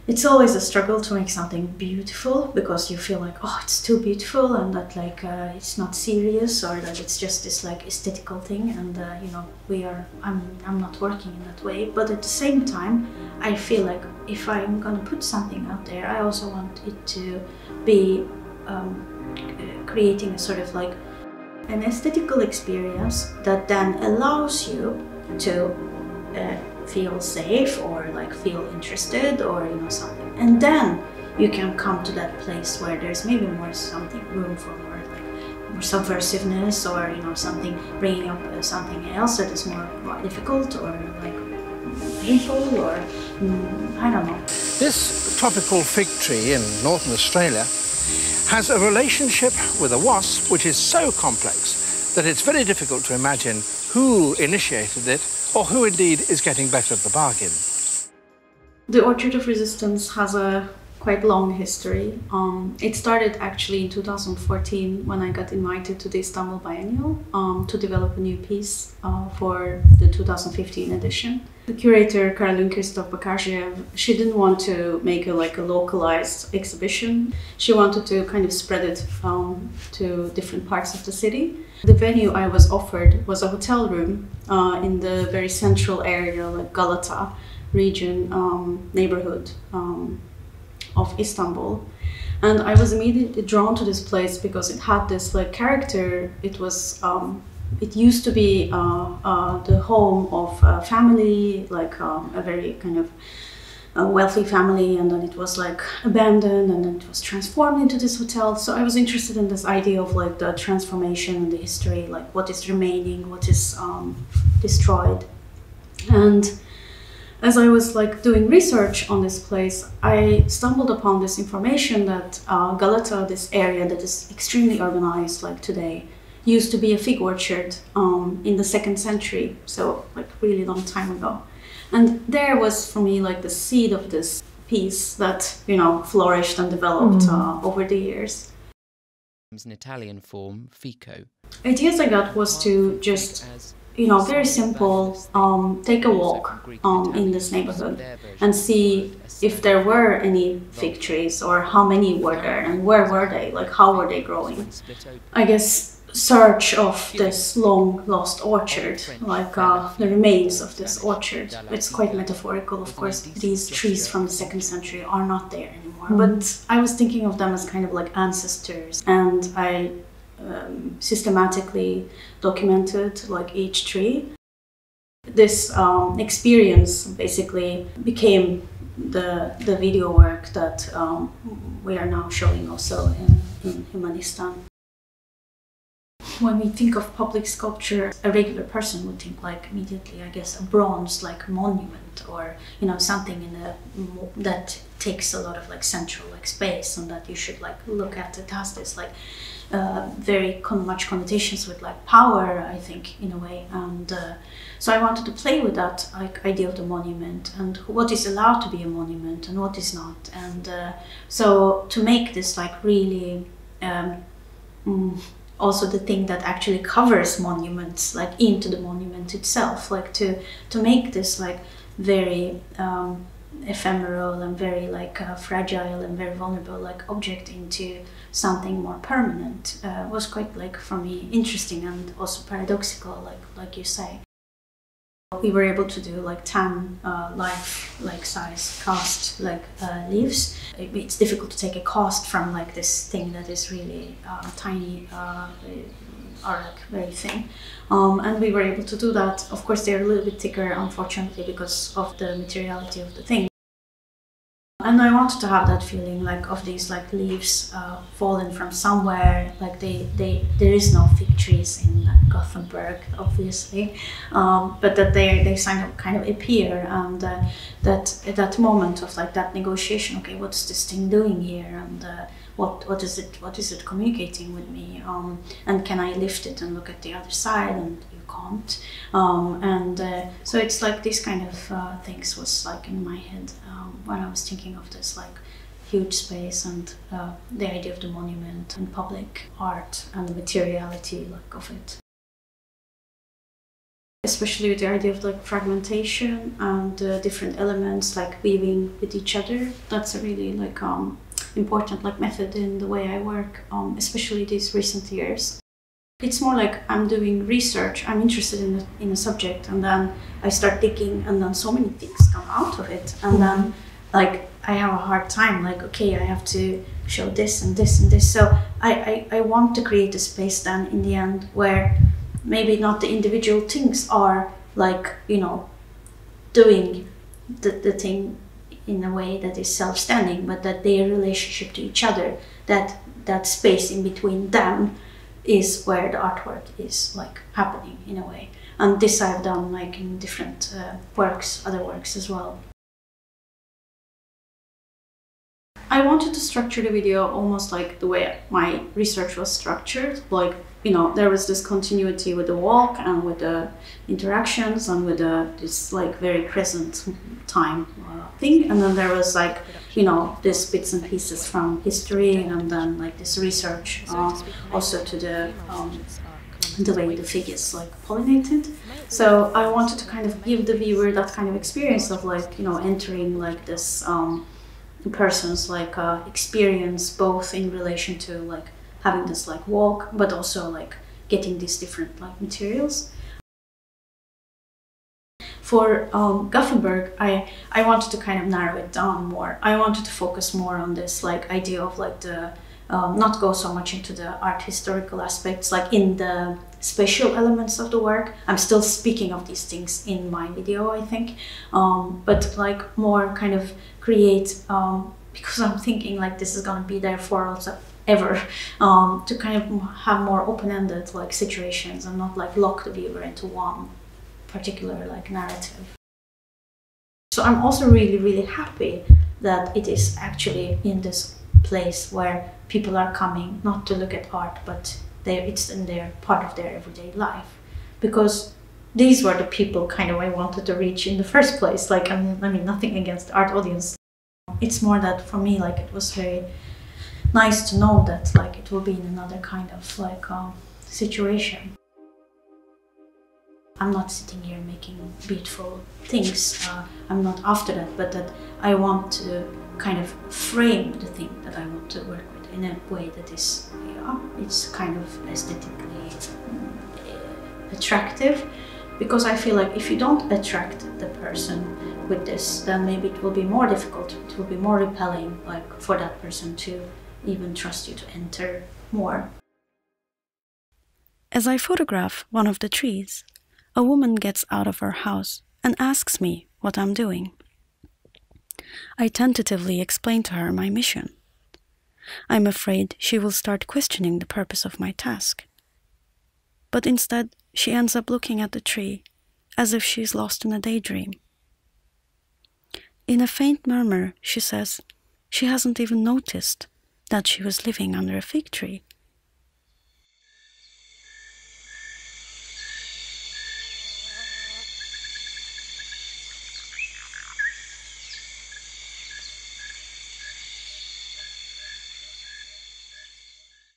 it's always a struggle to make something beautiful, because you feel like, oh, it's too beautiful, and that like it's not serious, or that it's just this like aesthetical thing, and you know, I'm not working in that way. But at the same time, I feel like if I'm gonna put something out there, I also want it to be creating a sort of like an aesthetical experience that then allows you to feel safe, or like feel interested, or you know, something, and then you can come to that place where there's maybe more something room for more like more subversiveness, or you know, something bringing up something else that is more difficult or like painful, or I don't know. This tropical fig tree in northern Australia has a relationship with a wasp which is so complex that it's very difficult to imagine who initiated it, or who indeed is getting better at the bargain. The Orchard of Resistance has a quite long history. It started actually in 2014 when I got invited to the Istanbul Biennial to develop a new piece for the 2015 edition. The curator, Caroline Christoph Bakarjiev, she didn't want to make a localized exhibition. She wanted to kind of spread it to different parts of the city. The venue I was offered was a hotel room in the very central area, like Galata region, neighborhood of Istanbul. And I was immediately drawn to this place because it had this like character. It was it used to be the home of a family, like a very kind of a wealthy family, and then it was like abandoned, and then it was transformed into this hotel. So I was interested in this idea of like the transformation and the history, like what is remaining, what is destroyed. And as I was like doing research on this place, I stumbled upon this information that Galata, this area that is extremely urbanized like today, used to be a fig orchard in the 2nd century, so like really long time ago. And there was for me like the seed of this piece that, you know, flourished and developed over the years. An Italian form, fico. Ideas I got was to just, you know, very simple, take a walk in this neighborhood and see if there were any fig trees, or how many were there, and where were they, like how were they growing. I guess search of this long lost orchard, like the remains of this orchard. It's quite metaphorical, of course. These trees from the 2nd century are not there anymore, but I was thinking of them as kind of like ancestors, and I systematically documented like each tree. This experience basically became the video work that we are now showing also in Humanistan. When we think of public sculpture, a regular person would think like immediately, I guess, a bronze like monument, or you know, something in a that takes a lot of like central like space, and that you should like look at. It has this like very much connotations with like power, I think, in a way. And so I wanted to play with that like idea of the monument, and what is allowed to be a monument and what is not. And so to make this like really also the thing that actually covers monuments, like into the monument itself, like to make this like very ephemeral and very like fragile and very vulnerable like object into something more permanent was quite like, for me, interesting and also paradoxical, like you say. We were able to do like 10 life size cast leaves. It's difficult to take a cast from like this thing that is really tiny or like very thin, and we were able to do that. Of course, they're a little bit thicker, unfortunately, because of the materiality of the thing. And I wanted to have that feeling like of these like leaves fallen from somewhere. Like there is no fig trees in Gothenburg, obviously, but that they kind of appear, and that at that moment of like that negotiation, okay, what's this thing doing here, and what is it communicating with me, and can I lift it and look at the other side, and you can't, so it's like this kind of things was like in my head when I was thinking of this like huge space, and the idea of the monument and public art and the materiality like of it. especially with the idea of like fragmentation and different elements like weaving with each other. That's a really like important like method in the way I work, especially these recent years. It's more like I'm doing research, I'm interested in a subject, and then I start digging, and then so many things come out of it, and then like I have a hard time, like, okay, I have to show this and this and this. So I want to create a space then in the end where maybe not the individual things are like, you know, doing the thing in a way that is self-standing, but that their relationship to each other, that space in between them is where the artwork is like happening in a way. And this I've done like in different other works as well. I wanted to structure the video almost like the way my research was structured. Like, you know, there was this continuity with the walk and with the interactions and with this like very present time thing. And then there was like, you know, these bits and pieces from history, and then like this research also to the way the figures like pollinated. So I wanted to kind of give the viewer that kind of experience of like, you know, entering like this person's like experience, both in relation to like having this like walk, but also like getting these different like materials. For Gothenburg, I wanted to kind of narrow it down more. I wanted to focus more on this like idea of like the not go so much into the art historical aspects, like in the spatial elements of the work. I'm still speaking of these things in my video, I think, but like more kind of create, because I'm thinking like this is gonna be there for also ever, to kind of have more open-ended like situations and not like lock the viewer into one particular like narrative. So I'm also really, really happy that it is actually in this place where people are coming not to look at art, but it's in their part of their everyday life, because these were the people kind of I wanted to reach in the first place. Like, I mean nothing against the art audience. It's more that for me, like, it was very nice to know that like it will be in another kind of like situation. I'm not sitting here making beautiful things. I'm not after that, but that I want to kind of frame the thing that I want to work with in a way that is, yeah, it's kind of aesthetically attractive. Because I feel like if you don't attract the person with this, then maybe it will be more difficult, it will be more repelling, like for that person to even trust you to enter more. As I photograph one of the trees, a woman gets out of her house and asks me what I'm doing. I tentatively explain to her my mission. I'm afraid she will start questioning the purpose of my task. But instead, she ends up looking at the tree as if she's lost in a daydream. In a faint murmur, she says she hasn't even noticed that she was living under a fig tree